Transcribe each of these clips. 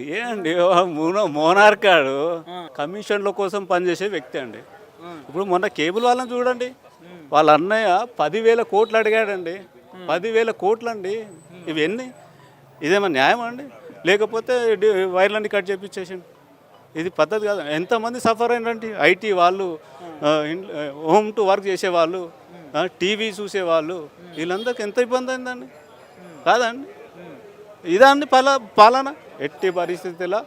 ఏ అండి మోనార్కాడు కమిషన్ల కోసం పనిచేసే వ్యక్తి అండి. ఇప్పుడు మొన్న కేబుల్ వాళ్ళని చూడండి, వాళ్ళ అన్నయ్య 10,000 కోట్లు అడిగాడండి. 10,000 కోట్లు అండి. ఇవన్నీ ఇదేమన్నా న్యాయమా అండి? లేకపోతే వైర్లన్నీ కట్ చేపించేసిండు. ఇది పద్ధతి కాదు. ఎంతమంది సఫర్ అయినండి, ఐటీ వాళ్ళు, హోమ్ టు వర్క్ చేసేవాళ్ళు, టీవీ చూసేవాళ్ళు, వీళ్ళందరికీ ఎంత ఇబ్బంది అయిందండి కాదండి. ఇదాన్ని పాలన ఎట్టి పరిస్థితుల్లో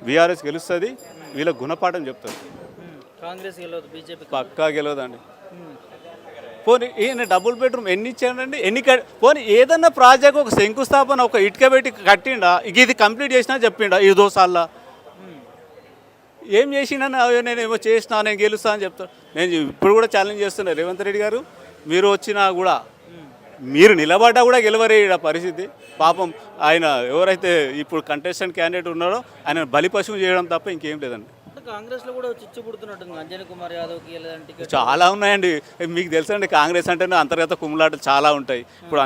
బీఆర్ఎస్ గెలుస్తుంది. వీళ్ళ గుణపాఠం చెప్తారు. కాంగ్రెస్ గెలవదు, బీజేపీ పక్కా గెలవదండి. పోనీ ఈయన డబుల్ బెడ్రూమ్ ఎన్ని ఇచ్చాడండి? పోనీ ఏదన్నా ప్రాజెక్ట్ ఒక శంకుస్థాపన ఒక ఇటుక పెట్టి కట్టిండా, ఇది కంప్లీట్ చేసినా చెప్పిండా ఈ దోసాల్లో? ఏం చేసినా నేను ఏమో చేసినా, నేను గెలుస్తా అని చెప్తాను. నేను ఇప్పుడు కూడా ఛాలెంజ్ చేస్తున్నా, రేవంత్ రెడ్డి గారు మీరు వచ్చినా కూడా, మీరు నిలబడ్డా కూడా గెలవరే ఈడ పరిస్థితి. పాపం ఆయన ఎవరైతే ఇప్పుడు కంటెస్టెంట్ క్యాండిడేట్ ఉన్నారో ఆయన బలి పశువు చేయడం తప్ప ఇంకేం లేదండి. కాంగ్రెస్ లో కూడా చిచ్చు పుడుతున్నట్టుంది. అంజనీ కుమార్ యాదవ్కి టికెట్ చాలా ఉన్నాయండి. మీకు తెలుసండి, కాంగ్రెస్ అంటేనే అంతర్గత కుమ్ములాటలు చాలా ఉంటాయి. ఇప్పుడు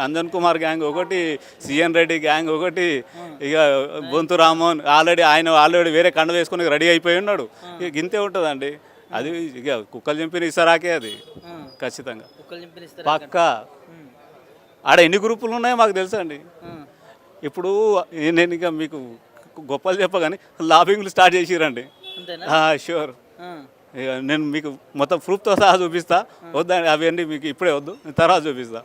అంజన్ కుమార్ గ్యాంగ్ ఒకటి, సిఎన్ రెడ్డి గ్యాంగ్ ఒకటి, ఇక బొంతు రామోహన్ ఆల్రెడీ వేరే కండ వేసుకొని రెడీ అయిపోయి ఉన్నాడు. ఇక గింతే ఉంటుందండి. అది ఇక కుక్కలు చింపిన ఇస్తారాకే అది ఖచ్చితంగా పక్కా. ఆడ ఎన్ని గ్రూపులు ఉన్నాయో మాకు తెలుసా అండి. ఇప్పుడు నేను ఇక మీకు గొప్పలు చెప్పగానే లాబింగ్లు స్టార్ట్ చేసిరండి. షూర్, నేను మీకు మొత్తం ప్రూఫ్తో సహా చూపిస్తా. వద్దండి అవన్నీ మీకు ఇప్పుడే వద్దు, తర్వాత చూపిస్తా.